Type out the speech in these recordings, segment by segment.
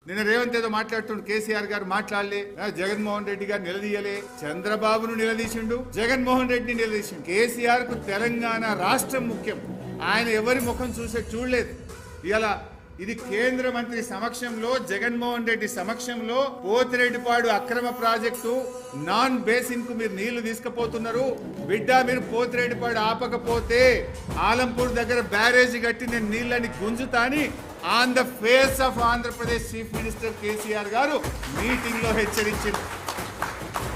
నిన్న రేవంత్ ఏదో మాట్లాడుతుండు, కేసీఆర్ గారు మాట్లాడలే, జగన్మోహన్ రెడ్డి గారు నిలదీయలే, చంద్రబాబును నిలదీసిండు, జగన్మోహన్ రెడ్డిని నిలదీసిండు. కేసీఆర్ కు తెలంగాణ రాష్ట్రం ముఖ్యం, ఆయన ఎవరి ముఖం చూడలేదు. ఇలా ఇది కేంద్ర మంత్రి సమక్షంలో, జగన్మోహన్ రెడ్డి సమక్షంలో పోతిరెడ్డిపాడు అక్రమ ప్రాజెక్టు నాన్ బేసిన్ కు మీరు నీళ్లు తీసుకుపోతున్నారు. బిడ్డ మీరు పోతిరెడ్డిపాడు ఆపకపోతే ఆలంపూర్ దగ్గర బ్యారేజీ కట్టి నేను నీళ్ళని గుంజుతాని on the face of Andhra Pradesh chief minister KCR గారు మీటింగ్ లో హెచ్చరించింది.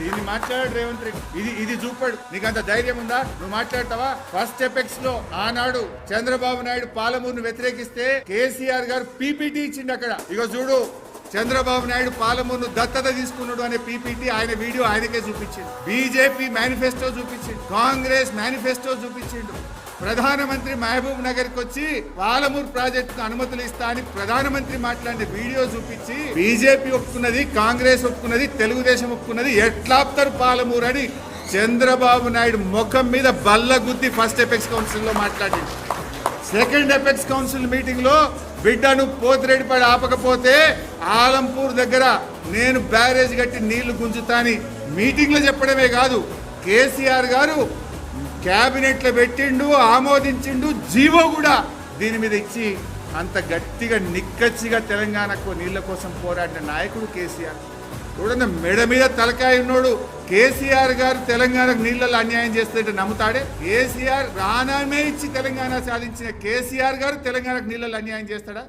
దీన్ని మాట్లాడాడు రేవంత్ రెడ్డి. ఇది చూపాడు. నీకు అంత ధైర్యం ఉందా? నువ్వు మాట్లాడతావా? ఫస్ట్ ఎపెక్స్ లో ఆనాడు చంద్రబాబు నాయుడు పాలమూరును వ్యతిరేకిస్తే కేసీఆర్ గారు పీపీటీ ఇచ్చిండు. అక్కడ ఇగో చూడు, చంద్రబాబు నాయుడు పాలమూరును దత్తత తీసుకున్నాడు అనే పీపీటీ ఆయన వీడియో ఆయనకే చూపించిండు. బీజేపీ మేనిఫెస్టో చూపించిండు, కాంగ్రెస్ మేనిఫెస్టో చూపించిండు. ప్రధానమంత్రి మహబూబ్ నగర్ కి వచ్చి పాలమూరు ప్రాజెక్టుకు అనుమతులు ఇస్తా అని ప్రధానమంత్రి మాట్లాడిన వీడియో చూపించి బీజేపీ ఒప్పుకున్నది, కాంగ్రెస్ ఒప్పుకున్నది, తెలుగుదేశం ఒప్పుకున్నది, ఎట్లాప్తారు పాలమూరు అని చంద్రబాబు నాయుడు ముఖం మీద బల్ల గుద్ది ఫస్ట్ ఎపెక్స్ కౌన్సిల్ లో మాట్లాడింది. సెకండ్ ఎపెక్స్ కౌన్సిల్ మీటింగ్ లో బిడ్డను పోతిరెడ్డిపాడు ఆపకపోతే ఆలంపూర్ దగ్గర నేను బ్యారేజ్ కట్టి నీళ్లు గుంజుతాని మీటింగ్ లో చెప్పడమే కాదు, కేసీఆర్ గారు క్యాబినెట్ లో పెట్టిండు, ఆమోదించిండు, జీవో కూడా దీని మీద ఇచ్చి అంత గట్టిగా నిక్కచ్చిగా తెలంగాణకు నీళ్ల కోసం పోరాడిన నాయకుడు కేసీఆర్. చూడండి, మెడ మీద తలకాయ ఉన్నోడు కేసీఆర్ గారు తెలంగాణకు నీళ్లలో అన్యాయం చేస్తుంటే నమ్ముతాడే? కేసీఆర్ ప్రాణమే ఇచ్చి తెలంగాణ సాధించిన కేసీఆర్ గారు తెలంగాణకు నీళ్లలో అన్యాయం చేస్తాడా?